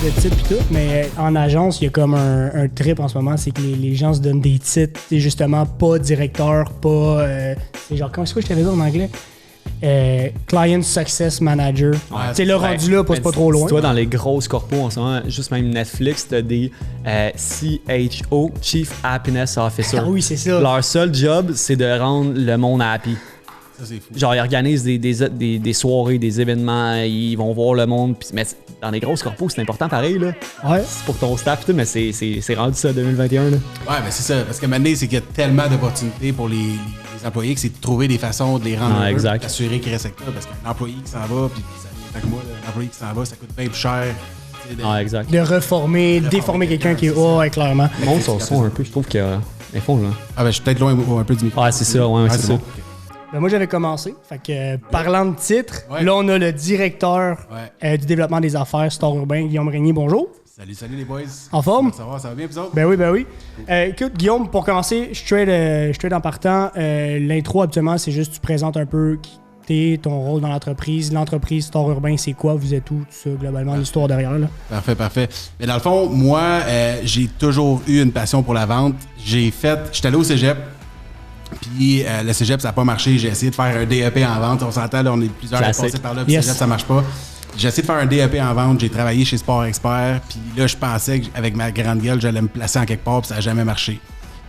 de titres pis tout, mais en agence, il y a comme un trip en ce moment, c'est que les gens se donnent des titres, c'est justement pas directeur, pas... c'est genre, comment c'est quoi je t'avais dit en anglais? Client Success Manager. Ouais, c'est le rendu là, c'est pas trop loin. Toi, dans les grosses corpos en ce moment, juste même Netflix, t'as des CHO, Chief Happiness Officer. Ah oui, c'est ça. Leur seul job, c'est de rendre le monde happy. Ça, c'est fou. Genre, ils organisent des soirées, des événements, ils vont voir le monde. Mais dans les grosses corpos, c'est important pareil, là. Ouais. C'est pour ton staff, tout, mais c'est rendu ça 2021, là. Ouais, mais c'est ça. Parce que maintenant, c'est qu'il y a tellement d'opportunités pour les employés que c'est de trouver des façons de les rendre heureux, exact. d'assurer qu'ils restent avec toi. Parce qu'un employé qui s'en va, puis ça fait que moi, l'employé qui s'en va, ça coûte bien plus cher. Exact. De reformer, déformer quelqu'un qui est... Ouais, clairement. Le monde s'en son un peu, je trouve qu'ils font, là. Ah ben, je suis peut-être loin un peu du micro. Ouais, c'est ça, ouais, c'est ça. bon. Ben, moi, j'avais commencé. Fait que, parlant de titre, là, on a le directeur du développement des affaires Store Urbain, Guillaume Régnier. Bonjour. Salut les boys. En forme? Ça va bien, vous autres? Ben oui. Écoute, Guillaume, pour commencer, straight en partant, l'intro, habituellement, c'est juste tu présentes un peu qui t'es, ton rôle dans l'entreprise. L'entreprise Store Urbain, c'est quoi? Vous êtes où? Tout ça, globalement, l'histoire derrière, là. Parfait. Mais dans le fond, moi, j'ai toujours eu une passion pour la vente. J'étais allé au cégep. Puis le cégep, ça n'a pas marché. J'ai essayé de faire un DEP en vente. On s'entend, là, on est plusieurs à passer par là. Puis Yes. cégep, ça marche pas. J'ai essayé de faire un DEP en vente. J'ai travaillé chez Sport Expert. Puis là, je pensais qu'avec ma grande gueule, j'allais me placer en quelque part. Puis ça n'a jamais marché.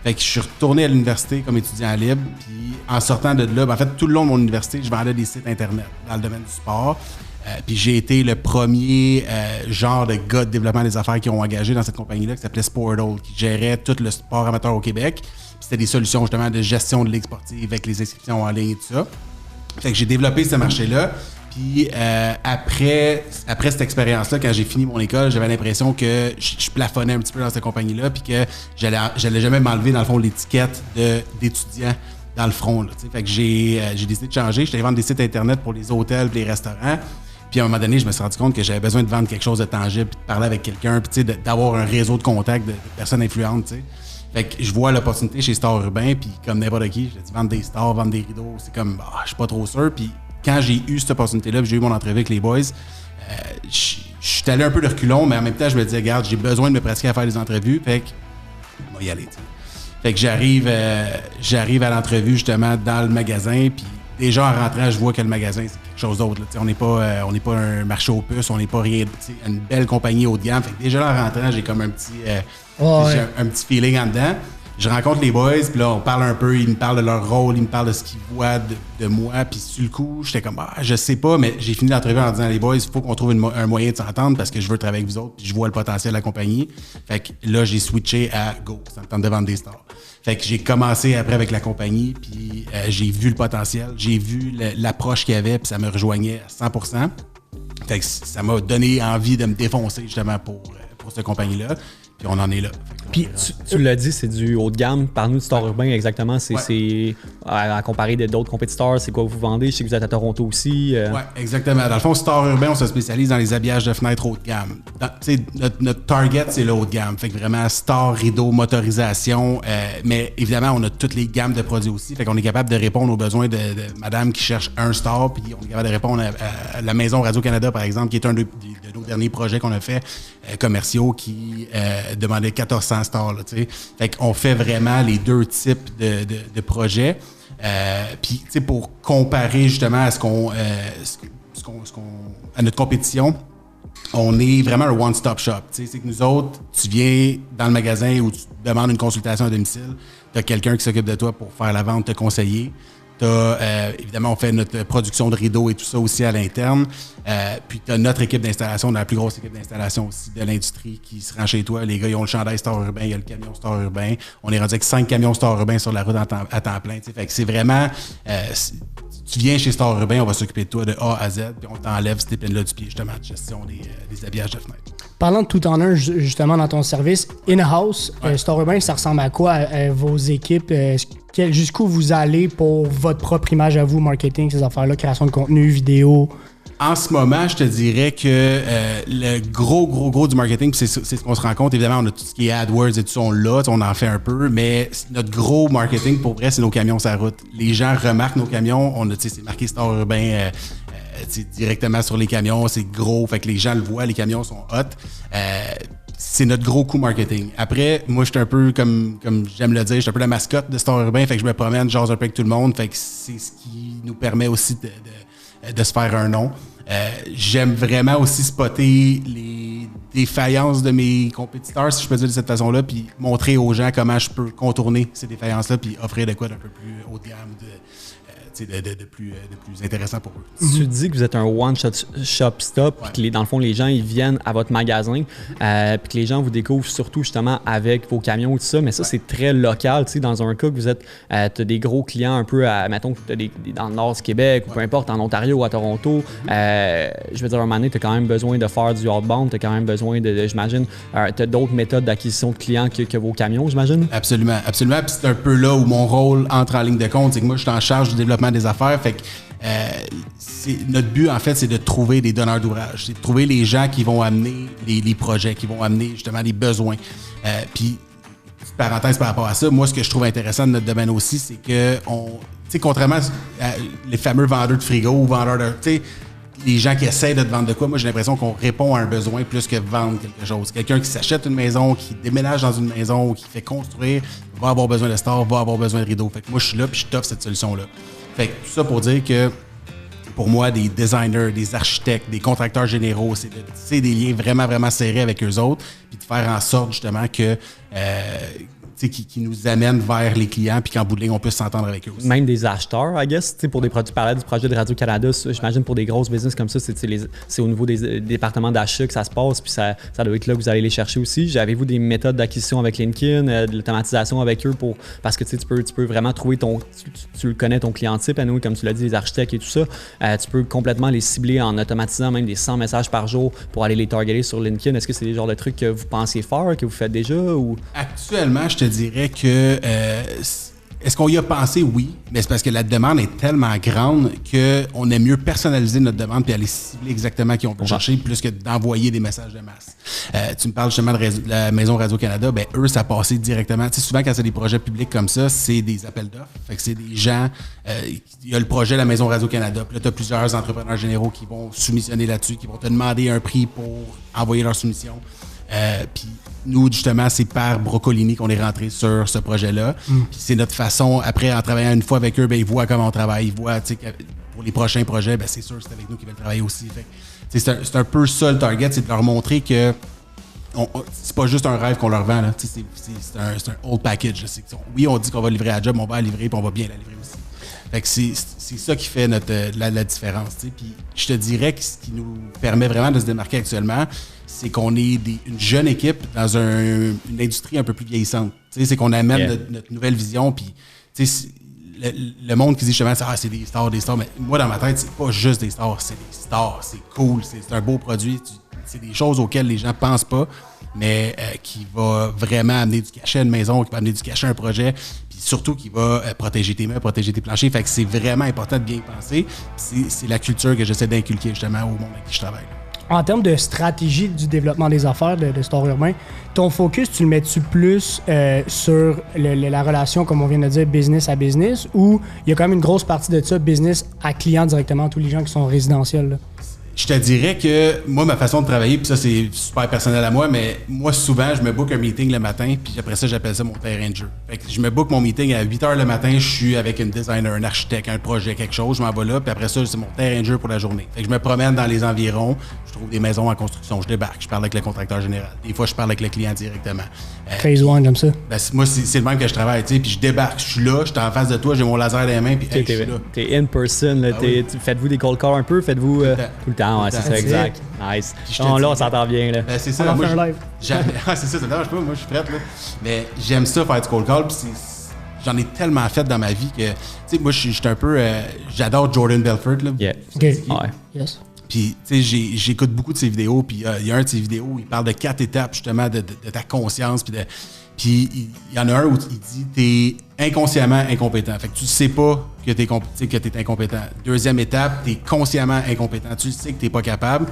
Fait que je suis retourné à l'université comme étudiant libre. Puis en sortant de là, en fait, tout le long de mon université, je vendais des sites Internet dans le domaine du sport. Puis j'ai été le premier genre de gars de développement des affaires qui ont engagé dans cette compagnie-là qui s'appelait Sportal, qui gérait tout le sport amateur au Québec. Puis c'était des solutions justement de gestion de ligue sportive avec les inscriptions en ligne et tout ça. Fait que j'ai développé ce marché-là. Puis après cette expérience-là, quand j'ai fini mon école, j'avais l'impression que je plafonnais un petit peu dans cette compagnie-là, puis que j'allais jamais m'enlever, dans le fond, l'étiquette d'étudiant dans le front. Là, fait que j'ai décidé de changer. J'étais allé vendre des sites Internet pour les hôtels et les restaurants. Puis à un moment donné, je me suis rendu compte que j'avais besoin de vendre quelque chose de tangible, puis de parler avec quelqu'un, puis d'avoir un réseau de contacts de personnes influentes. T'sais. Fait que je vois l'opportunité chez Store Urbain, puis comme n'importe qui, je dis vendre des stars, vendre des rideaux, c'est comme, je suis pas trop sûr. Puis quand j'ai eu cette opportunité-là, puis j'ai eu mon entrevue avec les boys, je suis allé un peu de reculons, mais en même temps, je me disais, regarde, j'ai besoin de me pratiquer à faire des entrevues, fait que on va y aller. T'sais. Fait que j'arrive à l'entrevue justement dans le magasin, puis déjà en rentrant, je vois que le magasin, c'est quelque chose d'autre. Là. On n'est pas un marché aux puces, on n'est pas rien, une belle compagnie haut de gamme. Fait que déjà en rentrant, j'ai comme un petit feeling en dedans. Je rencontre les boys, puis là, on parle un peu, ils me parlent de leur rôle, ils me parlent de ce qu'ils voient de moi, puis sur le coup, j'étais comme, je sais pas, mais j'ai fini l'entrevue en disant, les boys, il faut qu'on trouve un moyen de s'entendre parce que je veux travailler avec vous autres, puis je vois le potentiel de la compagnie. Fait que là, j'ai switché à go, ça me tente de vendre des stars. Fait que j'ai commencé après avec la compagnie, puis j'ai vu le potentiel, j'ai vu l'approche qu'il y avait, puis ça me rejoignait à 100%. Fait que ça m'a donné envie de me défoncer justement pour cette compagnie-là. Puis on en est là. Puis tu l'as dit, c'est du haut de gamme. Parle-nous de Store Urbain exactement. C'est à comparer d'autres compétiteurs, c'est quoi vous vendez? Je sais que vous êtes à Toronto aussi. Oui, exactement. Dans le fond, Store Urbain, on se spécialise dans les habillages de fenêtres haut de gamme. Notre target, c'est le haut de gamme. Fait que vraiment, store, rideau, motorisation. Mais évidemment, on a toutes les gammes de produits aussi. Fait qu'on est capable de répondre aux besoins de madame qui cherche un store. Puis on est capable de répondre à la Maison Radio-Canada, par exemple, qui est un de nos derniers projets qu'on a fait commerciaux qui demandait 1400 stars. Là, fait qu'on fait vraiment les deux types de projets. Puis, tu sais, pour comparer justement à à notre compétition, on est vraiment un one-stop shop. C'est que nous autres, tu viens dans le magasin où tu demandes une consultation à domicile, tu as quelqu'un qui s'occupe de toi pour faire la vente, te conseiller. Évidemment, on fait notre production de rideaux et tout ça aussi à l'interne. Puis tu as notre équipe d'installation, la plus grosse équipe d'installation aussi de l'industrie qui se rend chez toi. Les gars, ils ont le chandail Store Urbain, il y a le camion Store Urbain. On est rendu avec 5 camions Store Urbain sur la route à temps plein. T'sais. Fait que c'est vraiment... tu viens chez Store Urbain, on va s'occuper de toi de A à Z, puis on t'enlève cette épine-là du pied, justement, de gestion des habillages de fenêtres. Parlant de tout en un, justement, dans ton service, in-house, Store Urbain, ça ressemble à quoi vos équipes? Jusqu'où vous allez pour votre propre image à vous, marketing, ces affaires-là, création de contenu, vidéo? En ce moment, je te dirais que le gros du marketing, c'est ce qu'on se rend compte. Évidemment, on a tout ce qui est AdWords et tout ça, on l'a, on en fait un peu, mais notre gros marketing, pour vrai, c'est nos camions sur la route. Les gens remarquent nos camions. On a, c'est marqué Store Urbain directement sur les camions, c'est gros, fait que les gens le voient, les camions sont hot. C'est notre gros coup marketing. Après, moi, je suis un peu, comme j'aime le dire, je suis un peu la mascotte de Star Urbain, fait que je me promène, j'ose un peu avec tout le monde, fait que c'est ce qui nous permet aussi de se faire un nom. J'aime vraiment aussi spotter les défaillances de mes compétiteurs, si je peux dire de cette façon-là, puis montrer aux gens comment je peux contourner ces défaillances-là, puis offrir de quoi d'un peu plus haut de gamme, de plus intéressant pour eux. Tu dis que vous êtes un one-shop stop, puis que dans le fond, les gens ils viennent à votre magasin, puis que les gens vous découvrent surtout justement avec vos camions et tout ça, mais ça, c'est très local. Tu sais, dans un cas que vous êtes, t'as des gros clients un peu, mettons que t'as dans le nord du Québec, ou peu importe, en Ontario ou à Toronto, je veux dire, à un moment donné, t'as quand même besoin de faire du outbound, t'as quand même besoin j'imagine, t'as d'autres méthodes d'acquisition de clients que vos camions, j'imagine? Absolument, absolument. Puis c'est un peu là où mon rôle entre en ligne de compte, c'est que moi, je suis en charge du développement des affaires, fait que notre but, en fait, c'est de trouver des donneurs d'ouvrage, c'est de trouver les gens qui vont amener les projets, qui vont amener justement les besoins. Puis, petite parenthèse par rapport à ça, moi, ce que je trouve intéressant de notre domaine aussi, c'est que, tu sais, contrairement à les fameux vendeurs de frigo ou vendeurs de, tu sais, les gens qui essayent de te vendre de quoi, moi, j'ai l'impression qu'on répond à un besoin plus que vendre quelque chose. Quelqu'un qui s'achète une maison, qui déménage dans une maison, qui fait construire, va avoir besoin de stores, va avoir besoin de rideaux. Fait que moi, je suis là puis je t'offre cette solution-là. Fait que tout ça pour dire que, pour moi, des designers, des architectes, des contracteurs généraux, c'est de tisser des liens vraiment, vraiment serrés avec eux autres, puis de faire en sorte, justement, que qui nous amènent vers les clients, puis qu'en bout de ligne, on puisse s'entendre avec eux aussi. Même des acheteurs, I guess, pour des produits, tu parlais du projet de Radio-Canada, j'imagine pour des grosses business comme ça, c'est au niveau des départements d'achat que ça se passe, puis ça doit être là que vous allez les chercher aussi. Avez-vous des méthodes d'acquisition avec LinkedIn, de l'automatisation avec eux parce que tu peux vraiment trouver tu le connais, ton client type, à nous, comme tu l'as dit, les architectes et tout ça, tu peux complètement les cibler en automatisant même des 100 messages par jour pour aller les targeter sur LinkedIn. Est-ce que c'est des genres de trucs que vous pensiez faire, que vous faites déjà? Ou? Actuellement, je te dirais que est-ce qu'on y a pensé? Oui, mais c'est parce que la demande est tellement grande qu'on aime mieux personnaliser notre demande puis aller cibler exactement qui on peut chercher plus que d'envoyer des messages de masse. Tu me parles justement de la Maison Radio-Canada, ben eux, ça passait directement. Tu sais, souvent, quand c'est des projets publics comme ça, c'est des appels d'offres. Fait que c'est des gens, il y a le projet de la Maison Radio-Canada, puis là, tu as plusieurs entrepreneurs généraux qui vont soumissionner là-dessus, qui vont te demander un prix pour envoyer leur soumission. Puis nous, justement, c'est par Brocolini qu'on est rentré sur ce projet-là. Puis c'est notre façon, après, en travaillant une fois avec eux, ben ils voient comment on travaille, ils voient, tu sais, pour les prochains projets, ben c'est sûr que c'est avec nous qu'ils veulent travailler aussi. Fait c'est un peu ça le target, c'est de leur montrer que c'est pas juste un rêve qu'on leur vend, là. C'est un whole package. Là. Oui, on dit qu'on va livrer à la job, on va la livrer, puis on va bien la livrer aussi. Fait que c'est ça qui fait la différence. T'sais. Puis je te dirais que ce qui nous permet vraiment de se démarquer actuellement, c'est qu'on est une jeune équipe dans une industrie un peu plus vieillissante. T'sais, c'est qu'on amène notre nouvelle vision. Puis le monde qui dit justement c'est des stars, mais moi dans ma tête, c'est pas juste des stars, c'est des stars, c'est cool, c'est un beau produit. C'est des choses auxquelles les gens pensent pas, mais qui va vraiment amener du cachet à une maison, qui va amener du cachet à un projet, puis surtout qui va protéger tes meubles, protéger tes planchers. Fait que c'est vraiment important de bien penser. C'est la culture que j'essaie d'inculquer justement au monde avec qui je travaille. En termes de stratégie du développement des affaires de Star Urbain, ton focus, tu le mets-tu plus sur la relation, comme on vient de dire, business à business, ou il y a quand même une grosse partie de ça, business à client directement, tous les gens qui sont résidentiels, là? Je te dirais que moi, ma façon de travailler, puis ça, c'est super personnel à moi, mais moi, souvent, je me book un meeting le matin, puis après ça, j'appelle ça mon terrain de jeu. Fait que je me book mon meeting à 8 h le matin, je suis avec un designer, un architecte, un projet, quelque chose, je m'en vais là, puis après ça, c'est mon terrain de jeu pour la journée. Fait que je me promène dans les environs, je trouve des maisons en construction, je débarque, je parle avec le contracteur général. Des fois, je parle avec le client directement. Phase one, comme ça. Ben, moi, c'est le même que je travaille, tu sais, puis je débarque, je suis là, je suis en face de toi, j'ai mon laser dans les mains, puis hey, je suis là. T'es in person, là, faites-vous des cold calls un peu, faites-vous tout le temps, ouais, c'est ça, exact. Nice. Non, là, on s'entend bien. Là. Ben, c'est ça. On va faire un live. C'est ça, ça me dérange pas. Moi, je suis prête. Là. Mais j'aime ça, faire du cold call. Puis j'en ai tellement fait dans ma vie que, tu sais, moi, je suis un peu. J'adore Jordan Belfort. Là. Yeah. OK. Ouais. Yes. Puis, tu sais, j'écoute beaucoup de ses vidéos. Puis, il y a un de ses vidéos où il parle de 4 étapes, justement, de ta conscience. Puis il y en a un où il dit t'es inconsciemment incompétent. Fait que tu sais pas que t'es incompétent. Deuxième étape, t'es consciemment incompétent. Tu sais que t'es pas capable.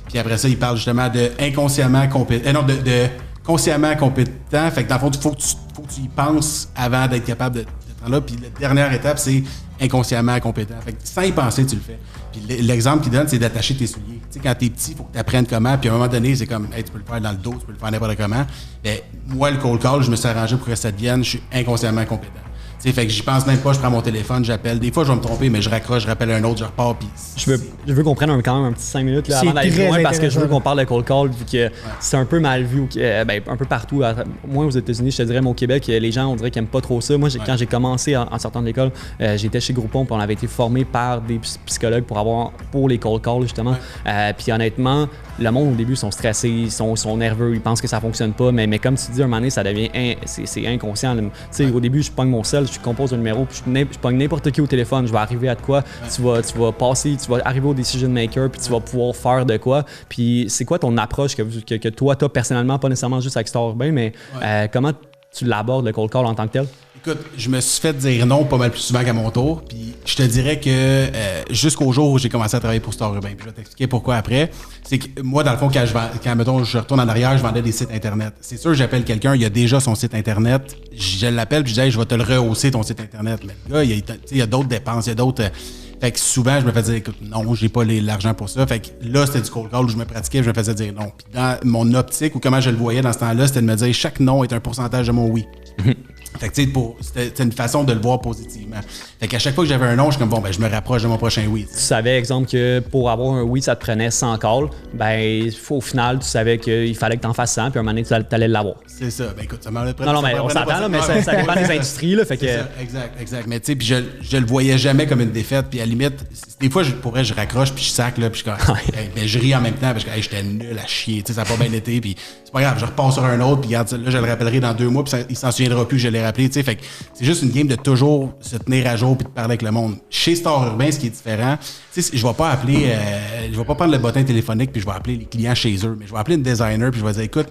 Puis après ça, il parle justement de inconsciemment compétent. De consciemment compétent. Fait que dans le fond, il faut que tu y penses avant d'être capable de temps-là. Puis la dernière étape, c'est inconsciemment compétent. Fait que sans y penser, tu le fais. Puis l'exemple qu'il donne, c'est d'attacher tes souliers. Tu sais, quand t'es petit, il faut que tu apprennes comment. Puis à un moment donné, c'est comme, hey, tu peux le faire dans le dos, tu peux le faire n'importe comment. Mais moi, le cold call, je me suis arrangé pour que ça devienne, je suis inconsciemment compétent. T'sais, fait que j'y pense même pas, je prends mon téléphone, j'appelle. Des fois, je vais me tromper, mais je raccroche, je rappelle un autre, je repars. Puis je veux qu'on prenne quand même un petit 5 minutes là, avant d'aller plus loin parce que je veux qu'on parle de cold call vu que c'est un peu mal vu un peu partout. Moins aux États-Unis, je te dirais, mais au Québec, les gens, on dirait qu'ils n'aiment pas trop ça. Moi, quand j'ai commencé en sortant de l'école, j'étais chez Groupon puis on avait été formé par des psychologues pour les cold calls, justement. Puis honnêtement, le monde au début sont stressés, ils sont nerveux, ils pensent que ça fonctionne pas. Mais comme tu dis, un moment donné, ça devient c'est inconscient. Au début, je pogne mon sel, je compose un numéro, puis je pogne n'importe qui au téléphone, je vais arriver à de quoi, tu vas passer, tu vas arriver au decision maker, puis tu vas pouvoir faire de quoi. Puis c'est quoi ton approche que toi, tu as personnellement, pas nécessairement juste avec Star Urbain, mais comment tu l'abordes, le cold call en tant que tel? Écoute, je me suis fait dire non pas mal plus souvent qu'à mon tour. Puis je te dirais que jusqu'au jour où j'ai commencé à travailler pour Star Urbain, puis je vais t'expliquer pourquoi après. C'est que moi, dans le fond, quand mettons, je retourne en arrière, je vendais des sites Internet. C'est sûr, j'appelle quelqu'un, il a déjà son site Internet. Je l'appelle, puis je dis, hey, je vais te le rehausser ton site Internet. Mais le gars, il y a d'autres dépenses, il y a d'autres. Fait que souvent, je me faisais dire, écoute, non, j'ai pas l'argent pour ça. Fait que là, c'était du cold call où je me pratiquais, je me faisais dire non. Puis dans mon optique ou comment je le voyais dans ce temps-là, c'était de me dire, chaque non est un pourcentage de mon oui. Fait que tu sais, c'était une façon de le voir positivement. Fait qu'à chaque fois que j'avais un non, je suis comme, bon, ben je me rapproche de mon prochain oui. Tu savais, exemple, que pour avoir un oui, ça te prenait 100 calls. Ben, au final, tu savais qu'il fallait que tu en fasses 100, puis à un moment donné, tu allais l'avoir. C'est ça. Ben écoute, ça m'en pris. Non, mais on s'entend, là, mais ça dépend des industries, là. Fait que... Ça, exact. Mais tu sais, puis je le voyais jamais comme une défaite. Puis à la limite, des fois, pour vrai, je raccroche, puis je sac, là, puis je ris en même temps, parce que j'étais nul à chier. Tu sais, ça n'a pas bien été, puis c'est pas grave, je repasse sur un autre, puis regarde, là, je le rappellerai dans 2 mois, puis il s'en souviendra plus que je l'ai rappelé. Tu sais, fait que c'est juste une game de toujours se tenir à jour puis de parler avec le monde. Chez Star Urbain, ce qui est différent, tu sais, je vais pas appeler, je vais pas prendre le bottin téléphonique puis je vais appeler les clients chez eux, mais je vais appeler une designer puis je vais dire, écoute,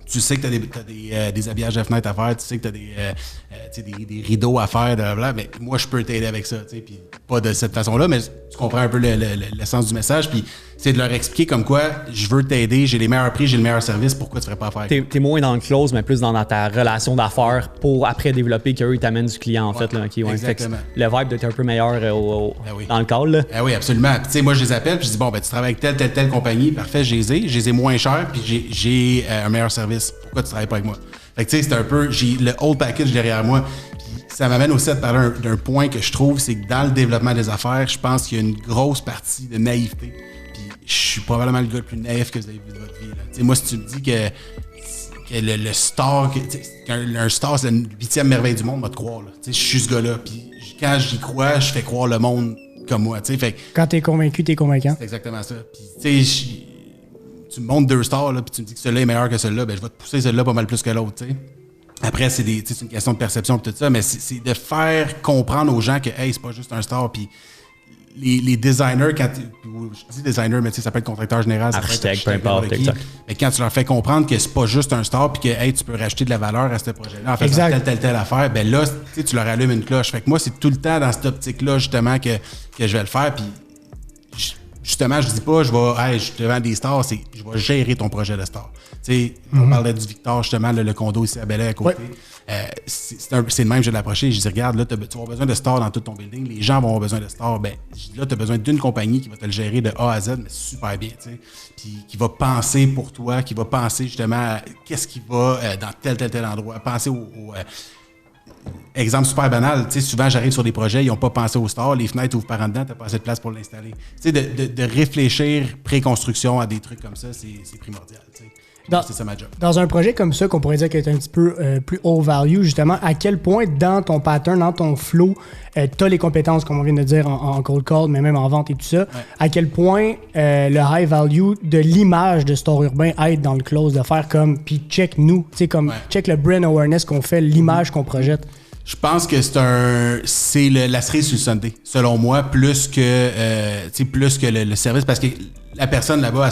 tu sais que t'as des habillages de fenêtres à faire, tu sais que t'as des rideaux à faire, mais moi, je peux t'aider avec ça, tu sais, puis pas de cette façon-là, mais tu comprends un peu l'essence du message, puis c'est de leur expliquer comme quoi, je veux t'aider, j'ai les meilleurs prix, j'ai le meilleur service, pourquoi tu ferais pas affaire? T'es moins dans le close, mais plus dans ta relation d'affaires pour après développer qu'eux, ils t'amènent du client, en fait. Là, exactement. Le vibe doit être un peu meilleur dans le call, là. Ah oui, absolument. Puis tu sais, moi, je les appelle, puis je dis, bon, ben tu travailles avec telle compagnie, parfait, je les ai moins chers, puis j'ai un meilleur service. Pourquoi tu travailles pas avec moi? Fait que tu sais, c'est un peu, j'ai le whole package derrière moi. Puis ça m'amène aussi à te parler d'un point que je trouve, c'est que dans le développement des affaires, je pense qu'il y a une grosse partie de naïveté. Puis je suis probablement le gars le plus naïf que vous avez vu de votre vie. Tu sais, moi, si tu me dis que le star, qu'un star, c'est la 8e merveille du monde, va te croire. Je suis ce gars-là. Puis quand j'y crois, je fais croire le monde comme moi. Fait, quand t'es convaincu, t'es convaincant. C'est exactement ça. Puis tu sais, tu me montres 2 stars, là, puis tu me dis que celui-là est meilleur que celui-là, ben je vais te pousser celui-là pas mal plus que l'autre. T'sais. Après, c'est une question de perception et tout ça, mais c'est de faire comprendre aux gens que hey, c'est pas juste un star. Puis les designers, je dis designer, mais ça peut être contracteur général, architecte, peu importe, exact. Mais quand tu leur fais comprendre que c'est pas juste un star puis que hey, tu peux racheter de la valeur à ce projet-là en faisant telle affaire, ben là, tu leur allumes une cloche. Fait que moi, c'est tout le temps dans cette optique-là, justement, que je vais le faire. Puis justement, je dis pas, je te vends des stars, je vais gérer ton projet de star. On parlait du Victor, justement, le condo ici à Bel-Air à côté. C'est le même, je l'ai approché. Je dis, regarde, là, tu vas avoir besoin de stars dans tout ton building. Les gens vont avoir besoin de stars. Ben, là, tu as besoin d'une compagnie qui va te le gérer de A à Z, mais super bien, tu sais. Puis qui va penser pour toi, qui va penser justement à qu'est-ce qui va dans tel endroit. Penser au exemple super banal, tu sais, souvent j'arrive sur des projets, ils n'ont pas pensé aux stars, les fenêtres ouvrent par en dedans, tu n'as pas assez de place pour l'installer. Tu sais, de réfléchir pré-construction à des trucs comme ça, c'est primordial, tu sais. C'est ça ma job. Dans un projet comme ça, qu'on pourrait dire qu'il est un petit peu plus haut value, justement, à quel point dans ton pattern, dans ton flow, tu as les compétences, comme on vient de dire, en cold call, mais même en vente et tout ça, à quel point le high value de l'image de Star Urbain aide dans le close, de faire comme, puis check nous, tu sais, comme check le brand awareness qu'on fait, l'image qu'on projette. Je pense que c'est la cerise sur le sundae, selon moi, plus que le service, parce que la personne là-bas,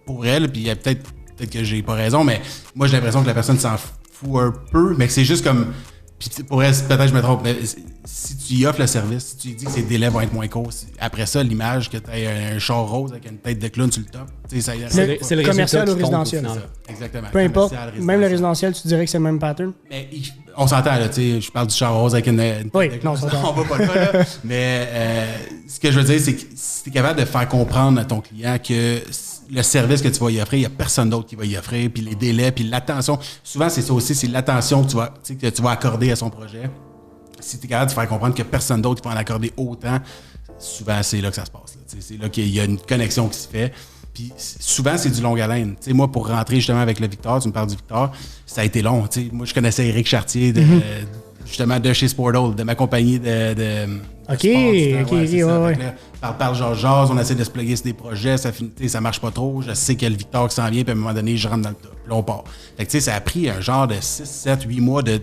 pour elle, puis il y a peut-être que j'ai pas raison, mais moi j'ai l'impression que la personne s'en fout un peu, mais que c'est juste comme, puis pour elle, peut-être je me trompe, mais si tu y offres le service, si tu lui dis que ses délais vont être moins courts, après ça, l'image que tu as un char rose avec une tête de clown sur le top, c'est le commercial ou résidentiel. Exactement. Peu importe, même le résidentiel, tu dirais que c'est le même pattern? Mais On s'entend, là, tu sais, je parle du char rose avec une Oui, non, ça on va pas là, là. Mais ce que je veux dire, c'est que si tu es capable de faire comprendre à ton client que le service que tu vas y offrir, il n'y a personne d'autre qui va y offrir, puis les délais, puis l'attention. Souvent, c'est ça aussi, c'est l'attention que tu vas accorder à son projet. Si tu es capable de faire comprendre qu'il n'y a personne d'autre qui va en accorder autant, souvent, c'est là que ça se passe. Là. C'est là qu'il y a une connexion qui se fait. Puis souvent, c'est du longue haleine. T'sais, moi, pour rentrer justement avec le Victor, tu me parles du Victor, ça a été long. T'sais. Moi, je connaissais Éric Chartier, justement de chez Sportall, de ma compagnie de OK, ouais. Par Georges, on essaie de se plugger sur des projets, ça marche pas trop. Je sais qu'il y a le Victor qui s'en vient, puis à un moment donné, je rentre dans le top. Là, on part. Fait que, ça a pris un genre de 6, 7, 8 mois de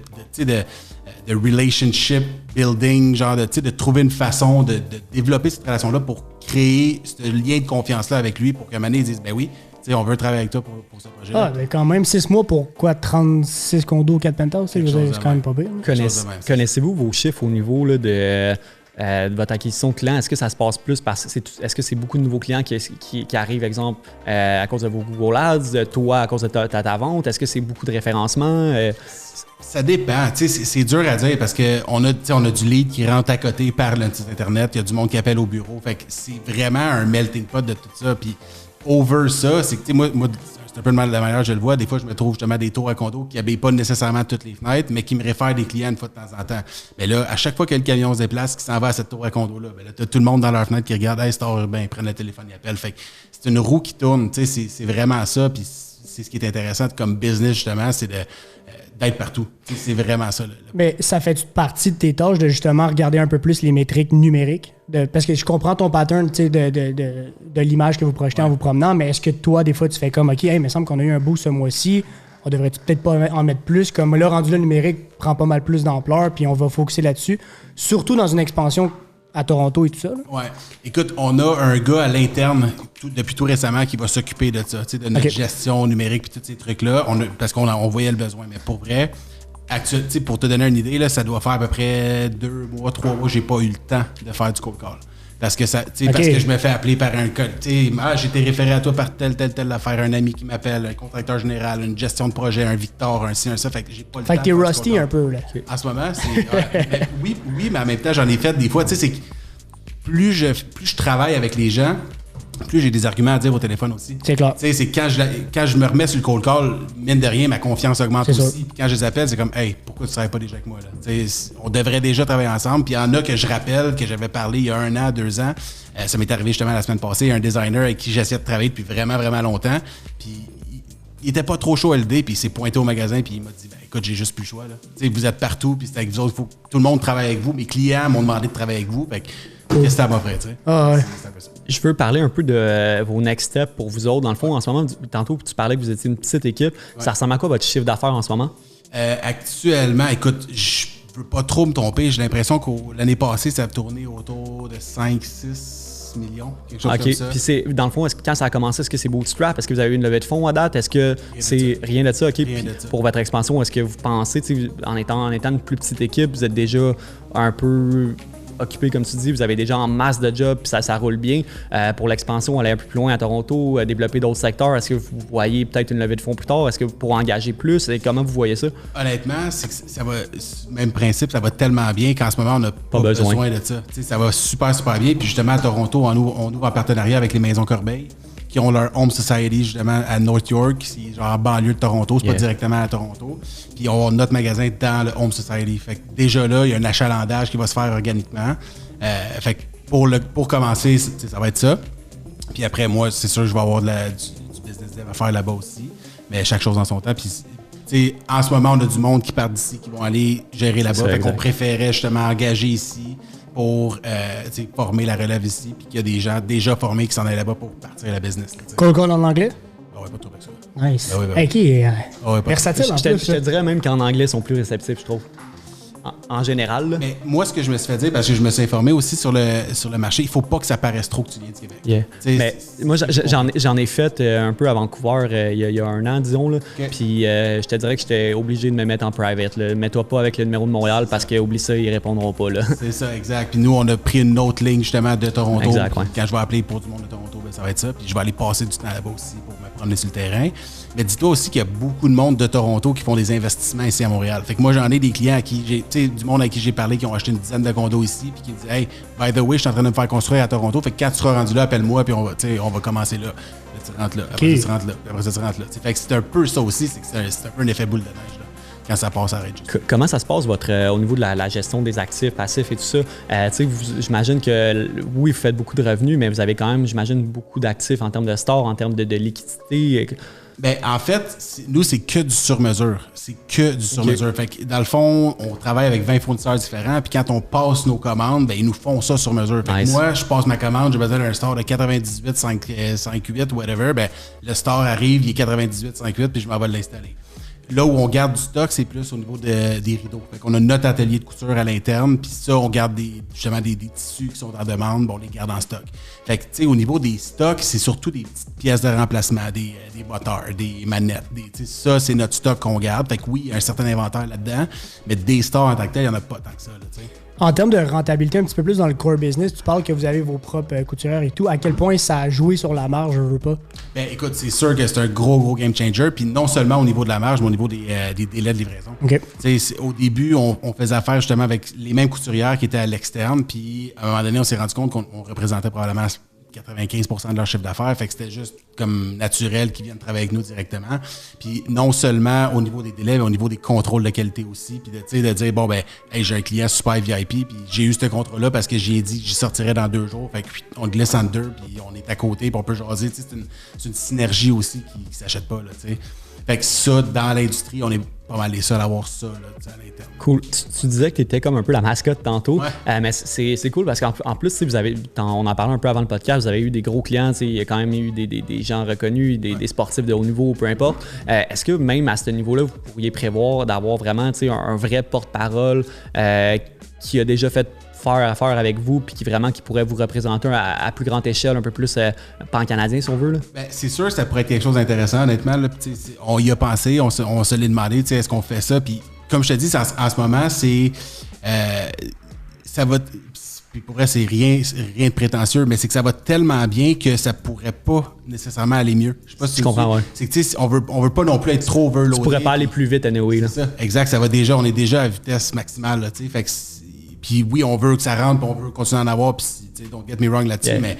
relationship building, genre de trouver une façon de développer cette relation-là pour créer ce lien de confiance-là avec lui pour qu'à un moment donné, il dise, ben oui, on veut travailler avec toi pour ce projet-là. Ah, mais quand même, 6 mois pour quoi? 36 condos, 4 penthouses? C'est quand même pas pire. Connaissez-vous vos chiffres au niveau là, de votre acquisition de clients? Est-ce que ça se passe plus est-ce que c'est beaucoup de nouveaux clients qui arrivent, exemple, à cause de vos Google Ads, toi à cause de ta vente? Est-ce que c'est beaucoup de référencement? Ça dépend. C'est dur à dire parce qu'on a du lead qui rentre à côté par le site Internet. Il y a du monde qui appelle au bureau. Fait que c'est vraiment un melting pot de tout ça. Puis over ça, c'est que moi c'est un peu de la manière que je le vois. Des fois, je me trouve justement des tours à condo qui n'habillent pas nécessairement toutes les fenêtres, mais qui me réfèrent des clients une fois de temps en temps. Mais là, à chaque fois que le camion se déplace, qui s'en va à cette tour à condo-là, ben là, t'as tout le monde dans leur fenêtre qui regarde, hey, Star Urbain, ils prennent le téléphone, ils appellent. Fait que c'est une roue qui tourne. C'est vraiment ça. Puis c'est ce qui est intéressant comme business, justement, c'est d'être partout. C'est vraiment ça. Mais ça fait partie de tes tâches de justement regarder un peu plus les métriques numériques? Parce que je comprends ton pattern de l'image que vous projetez en vous promenant, mais est-ce que toi, des fois, tu fais comme, OK, hey, il me semble qu'on a eu un boost ce mois-ci, on devrait peut-être pas en mettre plus, comme là, rendu là, le numérique prend pas mal plus d'ampleur, puis on va focuser là-dessus, surtout dans une expansion à Toronto et tout ça. Oui. Écoute, on a un gars à l'interne, depuis tout récemment, qui va s'occuper de ça, de notre gestion numérique et tous ces trucs-là, parce qu'on voyait le besoin. Mais pour vrai, pour te donner une idée, là, ça doit faire à peu près 2 mois, 3 mois, j'ai pas eu le temps de faire du cold call. Parce que parce que je me fais appeler par un code. J'ai été référé à toi par telle affaire, un ami qui m'appelle, un contracteur général, une gestion de projet, un Victor, un ci, un ça. Fait que j'ai pas le temps. Fait que t'es rusty un peu, là. En ce moment, c'est. Oui, mais en même temps, j'en ai fait des fois. Tu sais, c'est que plus je travaille avec les gens, plus j'ai des arguments à dire au téléphone aussi. C'est clair. Tu sais, c'est quand je me remets sur le cold call, mine de rien, ma confiance augmente aussi. Puis quand je les appelle, c'est comme, hey, pourquoi tu ne travailles pas déjà avec moi, là? Tu sais, on devrait déjà travailler ensemble. Puis il y en a que je rappelle, que j'avais parlé il y a 1 an, 2 ans. Ça m'est arrivé justement la semaine passée, un designer avec qui j'essayais de travailler depuis vraiment, vraiment longtemps. Puis il était pas trop chaud LD, puis il s'est pointé au magasin, puis il m'a dit, ben écoute, j'ai juste plus le choix, là. Tu sais, vous êtes partout, puis c'est avec vous autres, il faut que tout le monde travaille avec vous. Mes clients m'ont demandé de travailler avec vous. Fait que, qu'est-ce que ça m'a fait, tu sais? Ah ouais. C'est un peu ça. Je veux parler un peu de vos next steps pour vous autres. Dans le fond, en ce moment, tantôt, tu parlais que vous étiez une petite équipe. Ouais. Ça ressemble à quoi votre chiffre d'affaires en ce moment? Actuellement, écoute, je veux pas trop me tromper. J'ai l'impression que l'année passée, ça a tourné autour de 5-6 millions, quelque chose comme ça. Puis c'est, dans le fond, quand ça a commencé, est-ce que c'est bootstrap? Est-ce que vous avez eu une levée de fonds à date? Est-ce que c'est rien de ça? OK. Puis pour votre expansion, est-ce que vous pensez, en étant une plus petite équipe, vous êtes déjà un peu occupé, comme tu dis, vous avez déjà en masse de jobs, puis ça roule bien. Pour l'expansion, aller un peu plus loin à Toronto, développer d'autres secteurs, est-ce que vous voyez peut-être une levée de fonds plus tard? Est-ce que pour engager plus? Et comment vous voyez ça? Honnêtement, c'est que ça va, même principe, ça va tellement bien qu'en ce moment, on n'a pas besoin de ça. T'sais, ça va super, super bien. Puis justement, à Toronto, on ouvre en partenariat avec les Maisons Corbeil, qui ont leur Home Society justement à North York, c'est genre en banlieue de Toronto, c'est pas directement à Toronto. Puis on a notre magasin dans le Home Society. Fait que déjà là, il y a un achalandage qui va se faire organiquement. Fait que pour commencer, ça va être ça. Puis après, moi, c'est sûr que je vais avoir du business dev à faire là-bas aussi. Mais chaque chose en son temps. Puis en ce moment, on a du monde qui part d'ici, qui vont aller gérer là-bas. Fait qu'on préférait justement engager ici pour former la relève ici, puis qu'il y a des gens déjà formés qui s'en allaient là-bas pour partir la business. Cold call en anglais? Ah ouais, pas trop avec ça. Nice. Ah ouais, OK. Versatile en plus. Je te dirais même qu'en anglais, ils sont plus réceptifs, je trouve. En général. Là. Mais moi, ce que je me suis fait dire, parce que je me suis informé aussi sur le marché, il faut pas que ça paraisse trop que tu viens du Québec. Yeah. Mais moi, j'en ai fait un peu à Vancouver il y a 1 an, disons. Là. Okay. Puis je te dirais que j'étais obligé de me mettre en private. Là. Mets-toi pas avec le numéro de Montréal parce que oublie ça, ils répondront pas. Là. C'est ça, exact. Puis nous, on a pris une autre ligne justement de Toronto. Exact, ouais. Quand je vais appeler pour du monde de Toronto, ben, ça va être ça. Puis je vais aller passer du temps là-bas aussi pour me promener sur le terrain. Mais dis-toi aussi qu'il y a beaucoup de monde de Toronto qui font des investissements ici à Montréal. Fait que moi, j'en ai des clients à qui tu sais, du monde à qui j'ai parlé qui ont acheté une dizaine de condos ici puis qui me disent « Hey, by the way, je suis en train de me faire construire à Toronto. Fait que quand tu seras rendu là, appelle-moi puis on va commencer là. » Là, tu rentres là. Après ça, tu rentres là. Après ça, tu rentres là. T'sais, fait que c'est un peu ça aussi. C'est un peu un effet boule de neige, là, quand ça passe à Rage. Comment ça se passe au niveau de la gestion des actifs, passifs et tout ça? J'imagine que oui, vous faites beaucoup de revenus, mais vous avez quand même, j'imagine, beaucoup d'actifs en termes de store, en termes de liquidité. Ben, en fait, nous, c'est que du sur-mesure. C'est que du sur-mesure. Okay. Fait que, dans le fond, on travaille avec 20 fournisseurs différents, puis quand on passe nos commandes, ben, ils nous font ça sur mesure. Fait que moi, je passe ma commande, j'ai besoin d'un store de 98, 5.8, whatever. Ben, le store arrive, il est 98, 5.8, puis je m'en vais l'installer. Là où on garde du stock, c'est plus au niveau des rideaux. Fait qu'on a notre atelier de couture à l'interne, puis ça, on garde justement des tissus qui sont en demande, bon, on les garde en stock. Fait que, tu sais, au niveau des stocks, c'est surtout des petites pièces de remplacement, des moteurs, des manettes, ça, c'est notre stock qu'on garde. Fait que oui, il y a un certain inventaire là-dedans, mais des stores en tant que tel, il n'y en a pas tant que ça, là, tu sais. En termes de rentabilité, un petit peu plus dans le core business, tu parles que vous avez vos propres couturières et tout. À quel point ça a joué sur la marge, je veux pas? Ben écoute, c'est sûr que c'est un gros game changer. Puis non seulement au niveau de la marge, mais au niveau des délais de livraison. Okay. Au début, on faisait affaire justement avec les mêmes couturières qui étaient à l'externe. Puis à un moment donné, on s'est rendu compte qu'on représentait probablement 95% de leur chiffre d'affaires. Fait que c'était juste comme naturel qu'ils viennent travailler avec nous directement. Puis non seulement au niveau des délais, mais au niveau des contrôles de qualité aussi. Puis de dire, bon, ben, hey, j'ai un client super VIP, puis j'ai eu ce contrat-là parce que j'ai dit que j'y sortirais dans 2 jours. Fait que on glisse en 2, puis on est à côté, puis on peut jaser. C'est une synergie aussi qui ne s'achète pas, là, tu sais. Fait que ça, dans l'industrie, on est pas mal les seuls à avoir ça, là, à l'interne. Cool. Tu disais que tu étais comme un peu la mascotte tantôt. Ouais. Mais c'est cool parce qu'en plus, vous avez, on en parlait un peu avant le podcast, vous avez eu des gros clients, il y a quand même eu des gens reconnus, des sportifs de haut niveau, peu importe. Est-ce que même à ce niveau-là, vous pourriez prévoir d'avoir vraiment un vrai porte-parole qui a déjà fait faire affaire avec vous puis qui pourrait vous représenter à plus grande échelle, un peu plus pan-canadien si on veut? Là? Ben, c'est sûr que ça pourrait être quelque chose d'intéressant, honnêtement. Là, on y a pensé, on se l'est demandé, est-ce qu'on fait ça? Puis comme je te dis, en ce moment, c'est ça va. Puis pour vrai, c'est rien de prétentieux, mais c'est que ça va tellement bien que ça pourrait pas nécessairement aller mieux. Je sais pas si tu comprends, ouais. C'est que on veut pas non plus être trop overloadé. Tu pourrais pas aller plus vite anyway. Là. C'est ça, exact. On est déjà à vitesse maximale, là, tu sais. Fait que puis oui, on veut que ça rentre, puis on veut continuer à en avoir, puis don't get me wrong là-dessus, mais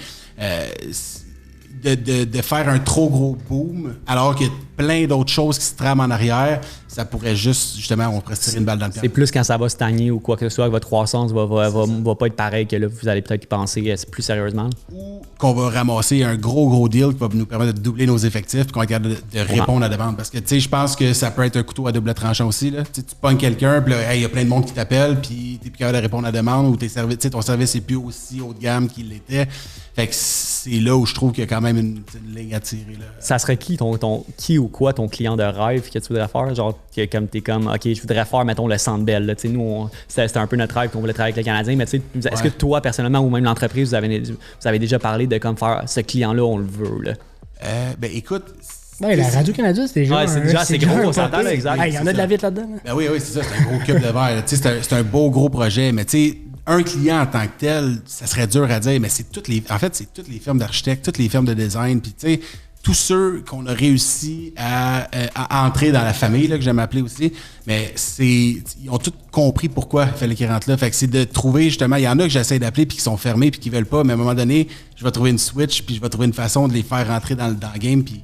de faire un trop gros boom, alors qu'il y a plein d'autres choses qui se trament en arrière, ça pourrait justement, on pourrait se tirer une balle dans le pied. C'est plus quand ça va stagner ou quoi que ce soit, que votre croissance va pas être pareil, que là, vous allez peut-être y penser plus sérieusement. Ou qu'on va ramasser un gros deal qui va nous permettre de doubler nos effectifs et qu'on va être capable de répondre à la demande. Parce que, tu sais, je pense que ça peut être un couteau à double tranchant aussi, là. Tu pognes quelqu'un, puis là, il y a plein de monde qui t'appelle, puis t'es plus capable de répondre à la demande, ou ton service n'est plus aussi haut de gamme qu'il l'était. Fait que c'est là où je trouve qu'il y a quand même une ligne à tirer, là. Ça serait qui ou quoi ton client de rêve que tu voudrais faire? Genre, comme t'es comme, OK, je voudrais faire, mettons, le Centre Bell. Là. Nous, c'était un peu notre rêve qu'on voulait travailler avec le Canadien, mais est-ce que toi, personnellement, ou même l'entreprise, vous avez déjà parlé de comme faire ce client-là, on le veut? Là? Ben écoute... Ouais, la Radio-Canada, c'est déjà c'est gros, on s'entend, là, exact. Il y en a de la vitre là-dedans. Là. Ben oui, c'est ça, c'est un gros cube de verre. C'est un beau gros projet, mais tu sais, un client en tant que tel, ça serait dur à dire, mais c'est toutes les firmes d'architectes, toutes les firmes de design, puis tu sais, tous ceux qu'on a réussi à entrer dans la famille, là, que j'aime appeler aussi, mais ils ont tous compris pourquoi il fallait qu'ils rentrent là. Fait que c'est de trouver, justement, il y en a que j'essaie d'appeler puis qui sont fermés puis qui veulent pas, mais à un moment donné, je vais trouver une switch puis je vais trouver une façon de les faire rentrer dans le game, puis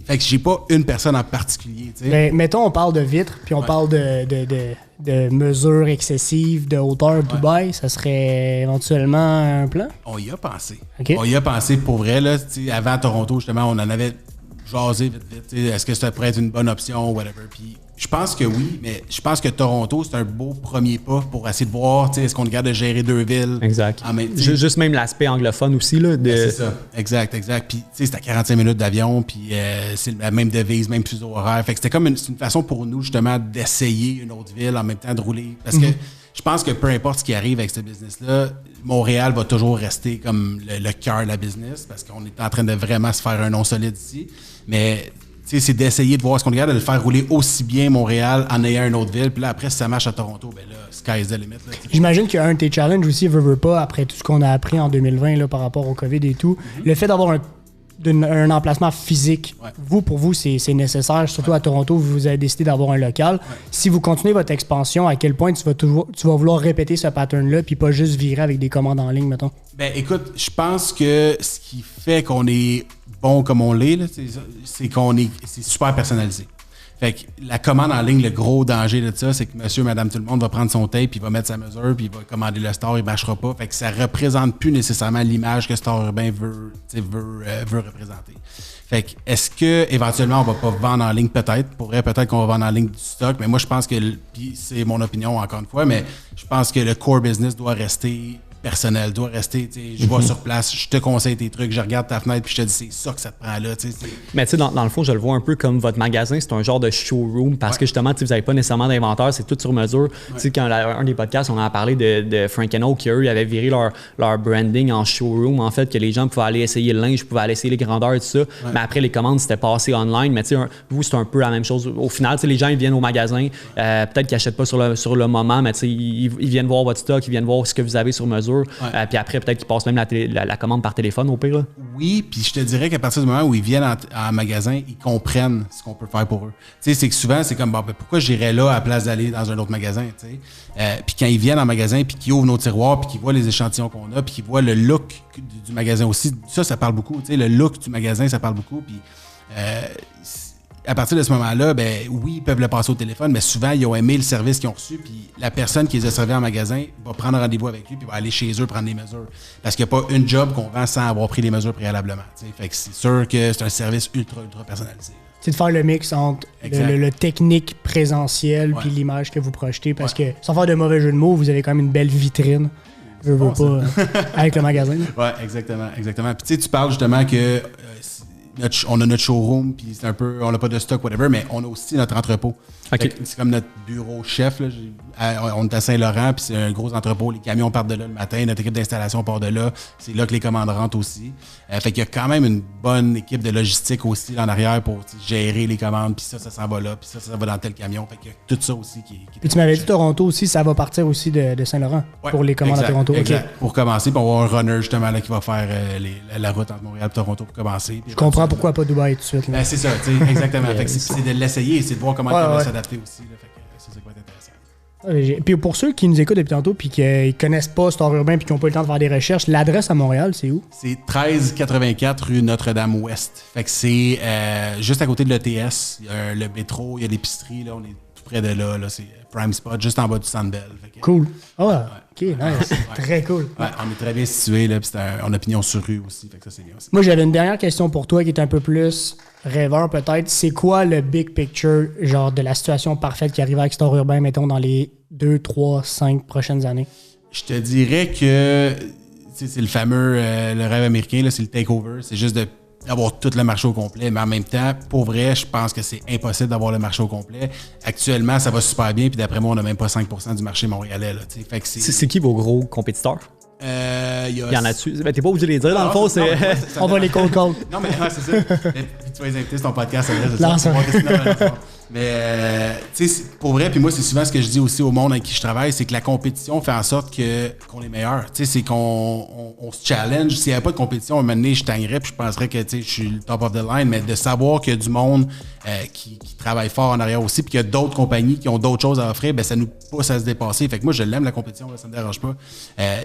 fait que j'ai pas une personne en particulier, tu sais. Mais mettons, on parle de vitres, puis on parle de mesures excessives, de hauteur Dubaï, ça serait éventuellement un plan? On y a pensé. Okay. On y a pensé pour vrai, là. Avant Toronto, justement, on en avait jasé vite. Est-ce que ça pourrait être une bonne option, whatever. Puis je pense que oui, mais je pense que Toronto, c'est un beau premier pas pour essayer de voir, est-ce qu'on regarde de gérer 2 villes. Exact. Juste même l'aspect anglophone aussi, là. C'est ça. Exact. Puis, c'est à 45 minutes d'avion, puis c'est la même devise, même fuseau horaire. Fait que c'était comme une façon pour nous, justement, d'essayer une autre ville en même temps de rouler. Parce que je pense que peu importe ce qui arrive avec ce business-là, Montréal va toujours rester comme le cœur de la business, parce qu'on est en train de vraiment se faire un nom solide ici. Mais c'est d'essayer de voir ce qu'on regarde, de le faire rouler aussi bien Montréal en ayant une autre ville. Puis là, après, si ça marche à Toronto, ben là, sky is the limit. Là, j'imagine qu'il y a un de tes challenges aussi, veux pas, après tout ce qu'on a appris en 2020 là, par rapport au COVID et tout. Le fait d'avoir d'un emplacement physique. Ouais. Pour vous, c'est nécessaire. Surtout à Toronto, vous avez décidé d'avoir un local. Ouais. Si vous continuez votre expansion, à quel point tu vas vouloir répéter ce pattern-là puis pas juste virer avec des commandes en ligne, mettons? Ben écoute, je pense que ce qui fait qu'on est bon comme on l'est, là, c'est c'est super personnalisé. Fait que la commande en ligne, le gros danger de ça, c'est que monsieur, madame, tout le monde va prendre son tape, puis il va mettre sa mesure, puis il va commander le store, il ne bâchera pas. Fait que ça ne représente plus nécessairement l'image que Store Urbain veut représenter. Fait que est-ce que éventuellement on va pas vendre en ligne peut-être? Peut-être qu'on va vendre en ligne du stock, mais moi je pense que, puis c'est mon opinion encore une fois, mais je pense que le core business doit rester personnel, doit rester, je vais sur place, je te conseille tes trucs, je regarde ta fenêtre puis je te dis c'est ça que ça te prend là. Mais tu sais, dans le fond, je le vois un peu comme votre magasin, c'est un genre de showroom parce que justement, vous n'avez pas nécessairement d'inventaire, c'est tout sur mesure. Tu sais, quand un des podcasts, on a parlé de Frank & Oak, qui eux, ils avaient viré leur branding en showroom, en fait, que les gens pouvaient aller essayer le linge, pouvaient aller essayer les grandeurs et tout ça. Mais après, les commandes, c'était passé online. Mais tu sais, vous, c'est un peu la même chose. Au final, tu sais, les gens, ils viennent au magasin, peut-être qu'ils n'achètent pas sur le moment, mais tu sais, ils viennent voir votre stock, ils viennent voir ce que vous avez sur mesure. Puis après, peut-être qu'ils passent même la commande par téléphone au pire. Là. Oui, puis je te dirais qu'à partir du moment où ils viennent en magasin, ils comprennent ce qu'on peut faire pour eux. Tu sais, c'est que souvent, c'est comme, pourquoi j'irais là à la place d'aller dans un autre magasin, tu sais? Puis quand ils viennent en magasin, puis qu'ils ouvrent nos tiroirs, puis qu'ils voient les échantillons qu'on a, puis qu'ils voient le look du magasin aussi, ça parle beaucoup. Tu sais, le look du magasin, ça parle beaucoup. Puis à partir de ce moment-là, ben oui, ils peuvent le passer au téléphone, mais souvent, ils ont aimé le service qu'ils ont reçu, puis la personne qui les a servis en magasin va prendre rendez-vous avec lui, puis va aller chez eux prendre des mesures. Parce qu'il n'y a pas une job qu'on vend sans avoir pris les mesures préalablement. T'sais. Fait que c'est sûr que c'est un service ultra personnalisé. C'est de faire le mix entre le technique présentiel puis l'image que vous projetez, parce que, sans faire de mauvais jeu de mots, vous avez quand même une belle vitrine. Avec le magasin. Oui, exactement. Puis tu sais, tu parles justement que on a notre showroom, puis c'est un peu, on n'a pas de stock, whatever, mais on a aussi notre entrepôt. Okay. C'est comme notre bureau chef. Là. On est à Saint-Laurent, puis c'est un gros entrepôt. Les camions partent de là le matin. Notre équipe d'installation part de là. C'est là que les commandes rentrent aussi. Fait qu'il y a quand même une bonne équipe de logistique aussi là en arrière pour gérer les commandes. Puis ça s'en va là. Puis ça va dans tel camion. Fait qu'il y a tout ça aussi qui Puis tu m'avais dit Toronto aussi, ça va partir aussi de Saint-Laurent pour les commandes à Toronto. Exact. Okay. Pour commencer, puis on va avoir un runner justement là, qui va faire la route entre Montréal et Toronto pour commencer. Je comprends pourquoi pas Dubaï tout de suite. C'est ça, exactement. Fait que c'est de l'essayer, c'est de voir comment il va s'adapter aussi. Là. Fait que c'est ça qui va être intéressant. Puis pour ceux qui nous écoutent depuis tantôt puis qui ne connaissent pas Store Urbain puis qui n'ont pas eu le temps de faire des recherches, l'adresse à Montréal, c'est où? C'est 1384 rue Notre-Dame-Ouest. Fait que c'est juste à côté de l'ETS. Il y a le métro, il y a l'épicerie. Là, on est tout près de là. C'est Prime Spot, juste en bas du Sandbell. Cool. OK, nice. Très cool. Ouais, on est très bien situé. Là, puis on a pignon sur rue aussi. Fait que ça, c'est bien aussi. Moi, j'avais une dernière question pour toi qui est un peu plus rêveur peut-être. C'est quoi le big picture, genre de la situation parfaite qui arrive avec Store Urbain, mettons, dans les 2, 3, 5 prochaines années? Je te dirais que c'est le fameux le rêve américain, là, c'est le takeover. C'est juste d'avoir tout le marché au complet. Mais en même temps, pour vrai, je pense que c'est impossible d'avoir le marché au complet. Actuellement, ça va super bien. Puis d'après moi, on n'a même pas 5% du marché montréalais. Là, fait que c'est qui vos gros compétiteurs? Il y en a dessus. Ben, t'es pas obligé de les dire, dans le fond. On va les cold. Non, mais c'est ça. Tu vas les inviter sur ton podcast. Mais, tu sais, pour vrai, puis moi, c'est souvent ce que je dis aussi au monde avec qui je travaille, c'est que la compétition fait en sorte qu'on est meilleur. Tu sais, c'est qu'on se challenge. S'il n'y avait pas de compétition, à un moment donné, je tangerais puis je penserais que, tu sais, je suis le top of the line. Mais de savoir qu'il y a du monde qui travaille fort en arrière aussi puis qu'il y a d'autres compagnies qui ont d'autres choses à offrir, ben ça nous pousse à se dépasser. Fait que moi, je l'aime, la compétition, là, ça me dérange pas.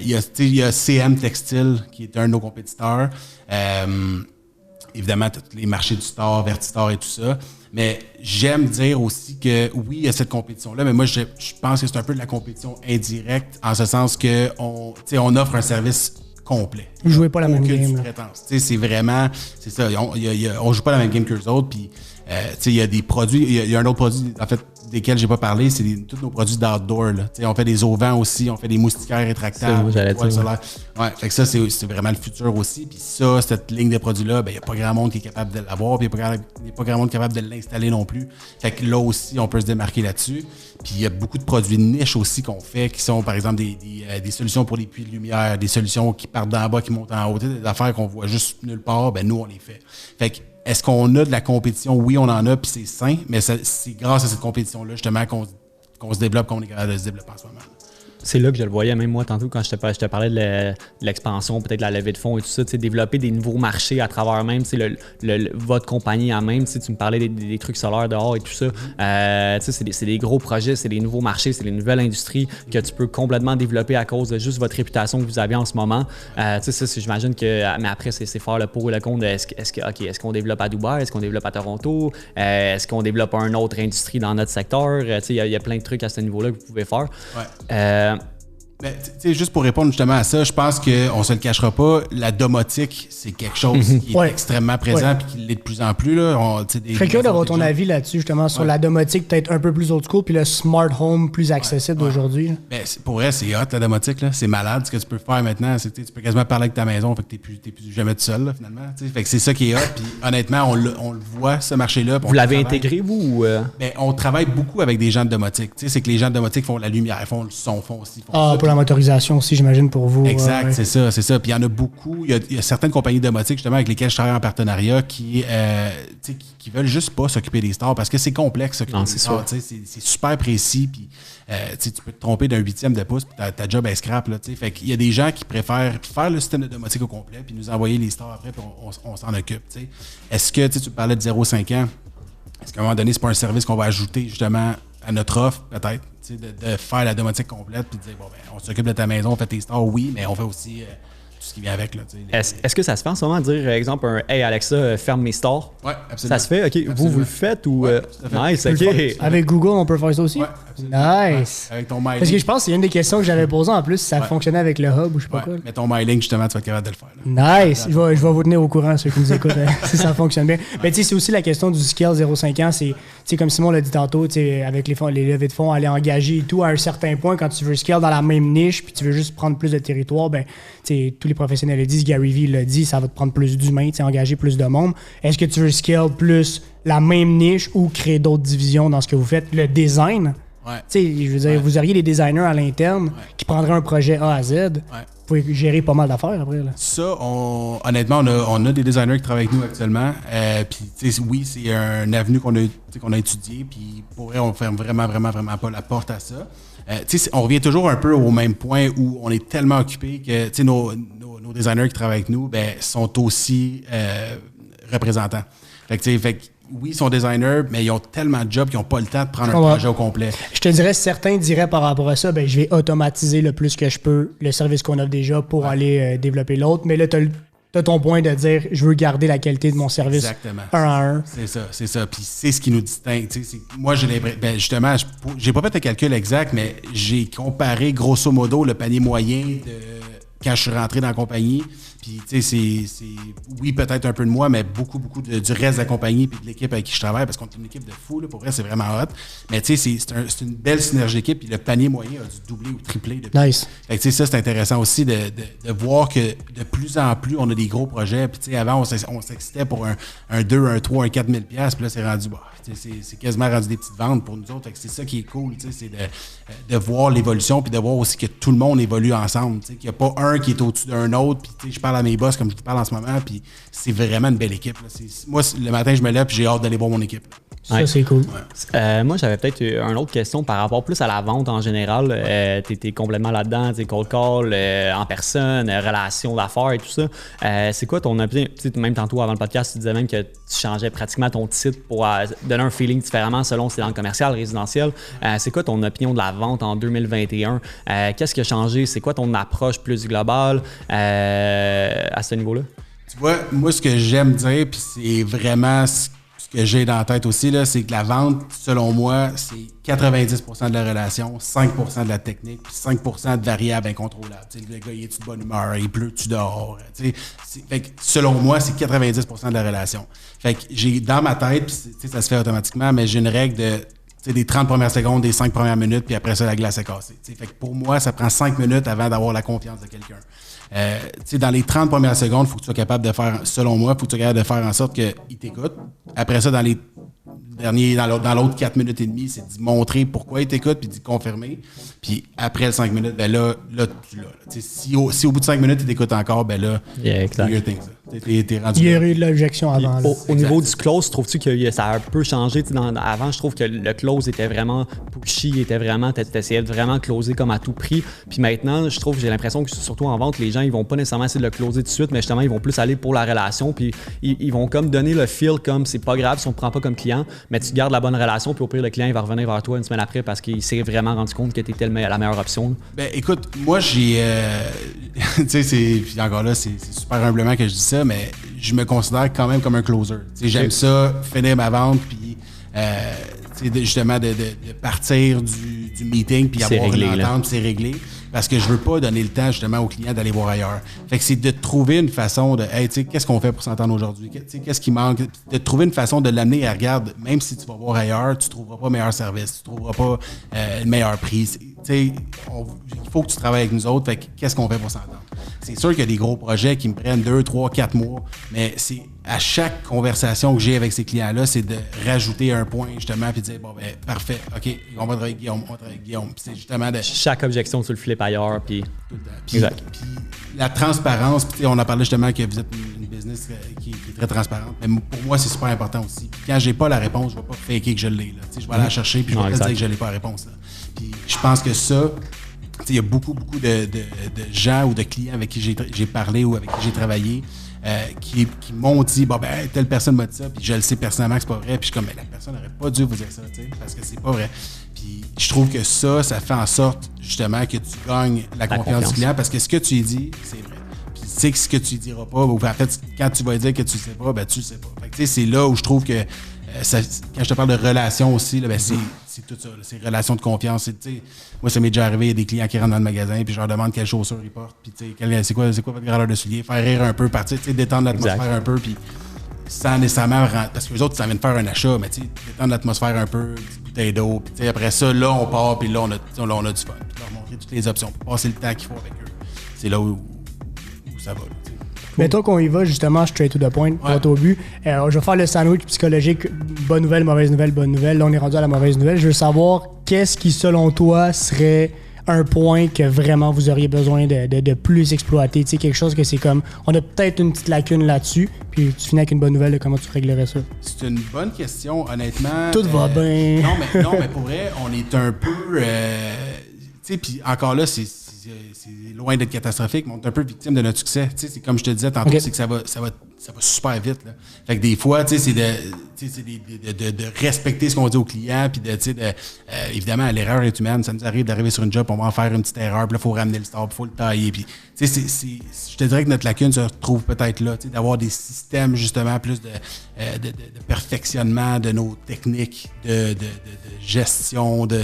Il y a CM Textile, qui est un de nos compétiteurs. Évidemment, tous les marchés du Store, Vertistar et tout ça. Mais j'aime dire aussi que oui, il y a cette compétition-là, mais moi, je pense que c'est un peu de la compétition indirecte, en ce sens qu'on offre un service complet. Vous jouez pas la même game. C'est vraiment, c'est ça, on joue pas la même game que les autres, puis il y a des produits, il y a un autre produit, en fait, desquels j'ai pas parlé, c'est tous nos produits d'outdoor. On fait des auvents aussi, on fait des moustiquaires rétractables. Ouais, fait que ça, c'est vraiment le futur aussi. Puis ça, cette ligne de produits-là, il n'y a pas grand monde qui est capable de l'avoir, puis il n'y a pas grand monde qui est capable de l'installer non plus. Fait que là aussi, on peut se démarquer là-dessus. Puis il y a beaucoup de produits de niche aussi qu'on fait, qui sont par exemple des solutions pour les puits de lumière, des solutions qui partent d'en bas, qui montent en haut, des affaires qu'on voit juste nulle part, nous, on les fait. Fait que est-ce qu'on a de la compétition? Oui, on en a, puis c'est sain, mais c'est grâce à cette compétition-là, justement, qu'on se développe, qu'on est capable de se développer en ce moment. C'est là que je le voyais, même moi, tantôt, quand je te parlais de l'expansion, peut-être de la levée de fonds et tout ça, développer des nouveaux marchés à travers même votre compagnie à même. Tu me parlais des trucs solaires dehors et tout ça. C'est des gros projets, c'est des nouveaux marchés, c'est des nouvelles industries que tu peux complètement développer à cause de juste votre réputation que vous avez en ce moment. J'imagine que, mais après, c'est faire le pour et le contre. Est-ce qu'on développe à Dubaï? Est-ce qu'on développe à Toronto? Est-ce qu'on développe une autre industrie dans notre secteur? Il y a plein de trucs à ce niveau-là que vous pouvez faire. Ouais. Juste pour répondre justement à ça, je pense qu'on se le cachera pas, la domotique, c'est quelque chose qui est extrêmement présent et qui l'est de plus en plus. Très curieux d'avoir ton avis là-dessus, justement, sur la domotique peut-être un peu plus old school, puis le smart home plus accessible d'aujourd'hui. Pour vrai, c'est hot, la domotique. Là. C'est malade ce que tu peux faire maintenant. Tu peux quasiment parler avec ta maison, fait que t'es plus jamais tout seul, là, finalement. Fait que c'est ça qui est hot. Puis honnêtement, on le voit, ce marché-là. Vous l'avez intégré, vous? On travaille beaucoup avec des gens de domotique. C'est que les gens de domotique font la lumière, font le son, font aussi. Pour la motorisation aussi, j'imagine, pour vous. Exact, c'est ça. Puis il y en a beaucoup. Il y a certaines compagnies de domotique, justement, avec lesquelles je travaille en partenariat qui veulent juste pas s'occuper des stores parce que c'est complexe, s'occuper des stores. C'est super précis. Puis tu peux te tromper d'un 1/8 de pouce, puis ta job est scrap. Là, fait qu'il y a des gens qui préfèrent faire le système de domotique au complet, puis nous envoyer les stores après, puis on s'en occupe. T'sais. Est-ce que tu parlais de 0-5 ans? Est-ce qu'à un moment donné, c'est pas un service qu'on va ajouter justement à notre offre, peut-être, de faire la domotique complète puis de dire, on s'occupe de ta maison, on fait tes stores, oui, mais on fait aussi tout ce qui vient avec. Là, est-ce que ça se fait en ce moment de dire, exemple, Hey Alexa, ferme mes stores? Oui, absolument. Ça se fait? OK. Absolument. Vous le faites ou. Nice, OK. Avec Google, on peut faire ça aussi? Oui, nice. Avec ton MyLink. Parce que je pense que c'est une des questions que j'avais posées en plus, si ça fonctionnait avec le hub ou je sais pas quoi. Mais ton MyLink, justement, tu vas être capable de le faire. Là. Nice. Je vais vous tenir au courant, ceux qui nous écoutent, si ça fonctionne bien. Mais tu sais, c'est aussi la question du scale 0,5 ans. C'est comme Simon l'a dit tantôt, avec les levées de fonds, aller engager et tout, à un certain point, quand tu veux scale dans la même niche puis tu veux juste prendre plus de territoire, tous les professionnels le disent, Gary Vee l'a dit, ça va te prendre plus d'humains, engager plus de monde. Est-ce que tu veux scale plus la même niche ou créer d'autres divisions dans ce que vous faites? Le design, je veux dire, vous auriez des designers à l'interne qui prendraient un projet A à Z. Vous pouvez gérer pas mal d'affaires après. Là. Ça, honnêtement, on a des designers qui travaillent avec nous actuellement. Puis, oui, c'est un avenue qu'on a étudié. Puis, pour vrai, on ne ferme vraiment pas la porte à ça. On revient toujours un peu au même point où on est tellement occupé que nos designers qui travaillent avec nous sont aussi représentants. Fait que, oui, ils sont designers, mais ils ont tellement de jobs qu'ils n'ont pas le temps de prendre un projet au complet. Je te dirais, certains diraient par rapport à ça, je vais automatiser le plus que je peux le service qu'on offre déjà pour aller développer l'autre. Mais là, tu as ton point de dire, je veux garder la qualité de mon service. Exactement. Un à un. C'est ça. Puis c'est ce qui nous distingue. Moi, j'ai l'impression, justement, j'ai pas fait le calcul exact, mais j'ai comparé grosso modo le panier moyen de quand je suis rentré dans la compagnie. Puis, c'est oui, peut-être un peu de moi, mais beaucoup du reste de la compagnie puis de l'équipe avec qui je travaille, parce qu'on est une équipe de fous, là, pour vrai, c'est vraiment hot. Mais, c'est une belle synergie d'équipe, puis le panier moyen a dû doubler ou tripler depuis. Nice. Fait que, ça, c'est intéressant aussi de voir que de plus en plus, on a des gros projets. Puis, avant, on s'excitait pour un 2, un 3, un 4 000$, puis là, c'est rendu, c'est quasiment rendu des petites ventes pour nous autres. Fait que c'est ça qui est cool, c'est de voir l'évolution, puis de voir aussi que tout le monde évolue ensemble, qu'il n'y a pas un qui est au-dessus d'un autre, puis je parle à mes boss comme je te parle en ce moment, puis c'est vraiment une belle équipe. Là. Moi, le matin, je me lève, puis j'ai hâte d'aller voir mon équipe. Ça, c'est cool. Moi, j'avais peut-être une autre question par rapport plus à la vente en général. Tu étais complètement là-dedans, cold call, en personne, relations d'affaires et tout ça. C'est quoi ton opinion? Même tantôt, avant le podcast, tu disais même que tu changeais pratiquement ton titre pour donner un feeling différemment selon si c'est dans le commercial, résidentiel. C'est quoi ton opinion de la vente en 2021? Qu'est-ce qui a changé? C'est quoi ton approche plus globale à ce niveau-là? Tu vois, moi, ce que j'aime dire, puis c'est vraiment ce que j'ai dans la tête aussi, là, c'est que la vente, selon moi, c'est 90% de la relation, 5% de la technique, puis 5% de variables incontrôlables. T'sais, le gars, il est-tu de bonne humeur, il pleut-tu dehors? Fait que, selon moi, c'est 90% de la relation. Fait que j'ai dans ma tête, puis ça se fait automatiquement, mais j'ai une règle des 30 premières secondes, des 5 premières minutes, puis après ça, la glace est cassée. Fait que pour moi, ça prend 5 minutes avant d'avoir la confiance de quelqu'un. Dans les 30 premières secondes, il faut que tu sois capable de faire, selon moi, il faut que tu sois capable de faire en sorte qu'il t'écoute. Après ça, dans les dans l'autre 4 minutes et demie, c'est d'y montrer pourquoi il t'écoute puis d'y confirmer. Puis après le 5 minutes, ben là tu l'as. Si au bout de 5 minutes, il t'écoute encore, ben là, do your thing, ça. T'es rendu. Il y a eu de l'objection avant. Au niveau du close, trouves-tu que ça a un peu changé? Avant, je trouve que le close était vraiment pushy, t'essayais de vraiment closer comme à tout prix. Puis maintenant, j'ai l'impression que surtout en vente, les gens, ils vont pas nécessairement essayer de le closer tout de suite, mais justement, ils vont plus aller pour la relation. Puis ils vont comme donner le feel comme c'est pas grave si on te prend pas comme client, mais tu gardes la bonne relation. Puis au pire, le client, il va revenir vers toi une semaine après parce qu'il s'est vraiment rendu compte que t'étais la meilleure option. Là. Ben écoute, moi j'ai. Tu sais, puis encore là, c'est super humblement que je dis ça, mais je me considère quand même comme un closer. J'aime ça, finir ma vente, puis justement de partir du meeting, puis avoir réglé, une entente, puis c'est réglé. Parce que je veux pas donner le temps justement au client d'aller voir ailleurs. Fait que c'est de trouver une façon de, hey, tu sais, qu'est-ce qu'on fait pour s'entendre aujourd'hui? Qu'est-ce qui manque? De trouver une façon de l'amener à regarde, même si tu vas voir ailleurs, tu trouveras pas meilleur service, tu trouveras pas le meilleur prix. Il faut que tu travailles avec nous autres. Fait que qu'est-ce qu'on fait pour s'entendre? C'est sûr qu'il y a des gros projets qui me prennent 2, 3, 4 mois, mais c'est à chaque conversation que j'ai avec ces clients-là, c'est de rajouter un point justement puis de dire bon ben parfait, ok, on va travailler avec Guillaume, Puis c'est justement de chaque objection tu le flippes ailleurs puis exact. Puis la transparence, puis on a parlé justement que vous êtes une business qui est très transparente, mais pour moi c'est super important aussi. Puis quand j'ai pas la réponse, je vais pas faker que je l'ai là, je vais aller la chercher puis je vais pas dire que je n'ai pas la réponse là. Puis je pense que ça il y a beaucoup de gens ou de clients avec qui j'ai parlé ou avec qui j'ai travaillé qui m'ont dit bon ben telle personne m'a dit ça puis je le sais personnellement que c'est pas vrai puis je suis comme mais la personne n'aurait pas dû vous dire ça parce que c'est pas vrai. Puis je trouve que ça fait en sorte justement que tu gagnes la confiance du client parce que ce que tu lui dis, c'est vrai. Puis tu sais que ce que tu lui diras pas, ou en fait quand tu vas dire que tu le sais pas, ben tu le sais pas. Fait que c'est là où je trouve que quand je te parle de relations aussi, là, ben c'est tout ça, là, c'est relations de confiance. Moi, ça m'est déjà arrivé, il y a des clients qui rentrent dans le magasin, puis je leur demande quelles chaussures ils portent, puis c'est quoi votre grandeur de souliers, faire rire un peu, partir, détendre l'atmosphère un peu, puis sans nécessairement parce que les autres, ça vient de faire un achat, mais détendre l'atmosphère un peu, une petite bouteille d'eau, puis après ça, là, on part, puis là, on a du fun, puis leur montrer toutes les options, pour passer le temps qu'il faut avec eux. C'est là où ça va. Mettons qu'on y va justement straight to the point, droit au but. Je vais faire le sandwich psychologique, bonne nouvelle, mauvaise nouvelle, bonne nouvelle. Là, on est rendu à la mauvaise nouvelle. Je veux savoir qu'est-ce qui, selon toi, serait un point que vraiment vous auriez besoin de plus exploiter. Tu sais, quelque chose que c'est comme, on a peut-être une petite lacune là-dessus, puis tu finis avec une bonne nouvelle, de comment tu réglerais ça? C'est une bonne question, honnêtement. Tout va bien. Non, mais pour vrai, on est un peu... tu sais, puis encore là, c'est loin d'être catastrophique, mais on est un peu victime de notre succès. Tu sais, c'est comme je te disais tantôt, c'est que ça va super vite. Là. Fait que des fois, tu sais, c'est de respecter ce qu'on dit aux clients, puis évidemment, l'erreur est humaine. Ça nous arrive d'arriver sur une job, on va en faire une petite erreur, puis là, il faut ramener le stop, il faut le tailler. Puis, tu sais, je te dirais que notre lacune se retrouve peut-être là, tu sais, d'avoir des systèmes, justement, plus de perfectionnement de nos techniques, de gestion, de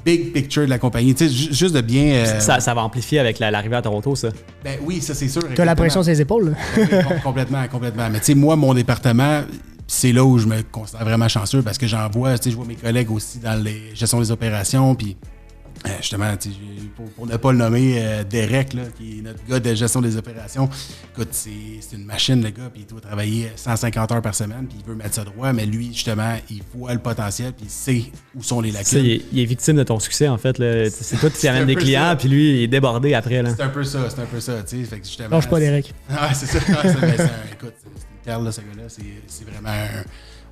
big picture de la compagnie. Tu sais, juste de bien... Ça va amplifier avec l'arrivée à Toronto, ça. Ben oui, ça c'est sûr. Tu as la pression sur les épaules, là. Complètement. Mais tu sais, moi, mon département, c'est là où je me considère vraiment chanceux parce que j'en vois, tu sais, je vois mes collègues aussi dans les gestion des opérations, puis justement, pour ne pas le nommer, Derek, là, qui est notre gars de gestion des opérations, écoute, c'est une machine, le gars, puis il doit travailler 150 heures par semaine, puis il veut mettre ça droit, mais lui, justement, il voit le potentiel, puis il sait où sont les lacunes. Il est victime de ton succet, en fait. Là. C'est toi qui amènes des clients, puis lui, il est débordé après. Là. C'est un peu ça, tu sais. Fait que justement... Lâche pas, Derek. Ah, c'est ça. Écoute, c'est une perle, là, ce gars-là. C'est vraiment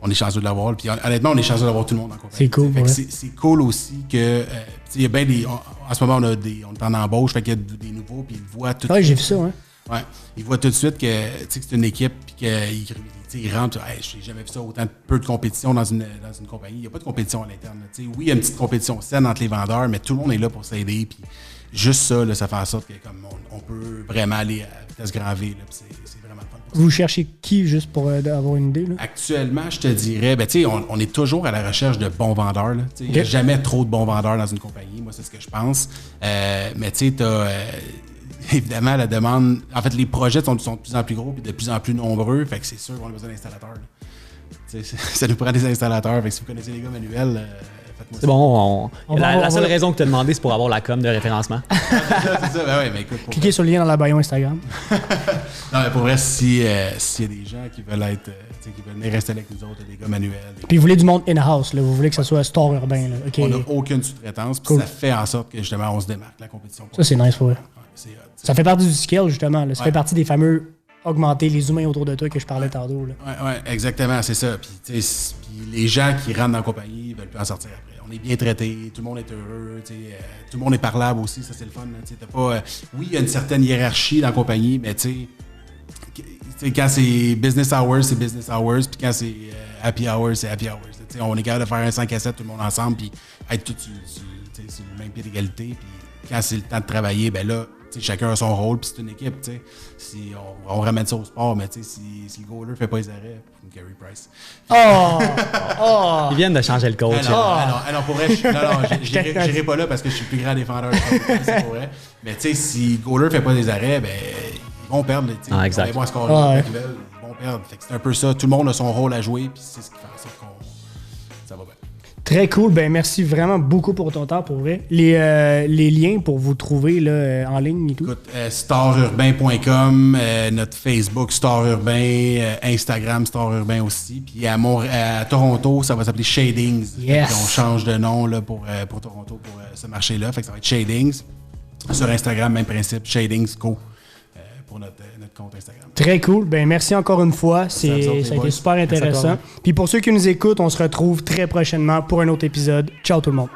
on est chanceux de l'avoir. Puis honnêtement, on est chanceux d'avoir tout le monde en compagnie. C'est cool, ouais. C'est cool aussi que... il y a bien des... En ce moment, on est en embauche, fait qu'il y a des nouveaux, puis ils voient tout de suite. J'ai vu ça, hein. Ouais. Ils voient tout de suite que c'est une équipe, puis qu'ils rentrent... Hey, j'ai jamais vu ça, autant peu de compétition dans une compagnie. Il n'y a pas de compétition à l'interne. Oui, il y a une petite compétition saine entre les vendeurs, mais tout le monde est là pour s'aider. Puis juste ça, là, ça fait en sorte que comme on peut vraiment aller à vitesse grand V. Là, c'est vraiment le fun. Vous cherchez qui, juste pour avoir une idée? Là? Actuellement, je te dirais, on est toujours à la recherche de bons vendeurs. Il n'y a jamais trop de bons vendeurs dans une compagnie. Moi, c'est ce que je pense. Mais tu sais, tu as... évidemment, la demande... En fait, les projets sont de plus en plus gros et de plus en plus nombreux. Fait que c'est sûr qu'on a besoin d'installateurs. Ça nous prend des installateurs. Fait que si vous connaissez les gars manuels, faites-moi C'est bon, la seule va- raison que tu as demandé, c'est pour avoir la com de référencement. c'est ça. Ben ouais, mais écoute, pour Cliquez sur le lien dans la bio Instagram. Non, mais pour vrai, s'il y a des gens qui veulent être, qui veulent venir rester avec nous autres, des gars manuels, Puis vous voulez du monde in-house, là. Vous voulez que ça soit store urbain, là. OK. on n'a aucune sous-traitance, puis Cool. ça fait en sorte que justement on se démarque la compétition. Ça, c'est nice pour eux. Ouais, c'est hot, t'sais. Ça fait partie du scale, justement. Là. Ça Ouais. fait partie des fameux augmenter les humains autour de toi que je parlais tantôt. Là. Ouais, exactement, c'est ça. Puis, puis les gens qui rentrent dans la compagnie veulent plus en sortir après. On est bien traités, tout le monde est heureux, tout le monde est parlable aussi, ça c'est le fun. T'as pas, oui, il y a une certaine hiérarchie dans la compagnie, mais tu sais, quand c'est business hours, c'est business hours, puis quand c'est happy hours, c'est happy hours. T'sais, on est capable de faire un 5 à 7 tout le monde ensemble, puis être tout sur le même pied d'égalité. Puis quand c'est le temps de travailler, ben là, chacun a son rôle, puis c'est une équipe. T'sais. Si on ramène ça au sport, mais si le goaler fait pas les arrêts, Carey Price. Ils viennent de changer le coach. Non, pour vrai, j'irai pas là parce que je suis le plus grand défendeur de c'est pour vrai. Mais tu sais, si le goaler fait pas des arrêts, ben ils vont perdre. Exact. Ils vont scorer, ils vont perdre. Fait que c'est un peu ça. Tout le monde a son rôle à jouer, puis c'est ce qui fait en sorte qu'on ça va bien. Très cool. Ben merci vraiment beaucoup pour ton temps, pour vrai. Les liens pour vous trouver là, en ligne et tout. Écoute, starurbain.com, notre Facebook Star Urbain, Instagram Star Urbain aussi. Puis à Toronto, ça va s'appeler Shadings. Yes. Puis on change de nom là, pour Toronto, pour ce marché-là. Fait que ça va être Shadings. Sur Instagram, même principe, Shadings Co. Pour notre compte Instagram. Très cool. Ben merci encore une fois. Ça a été super intéressant. Puis pour ceux qui nous écoutent, on se retrouve très prochainement pour un autre épisode. Ciao tout le monde.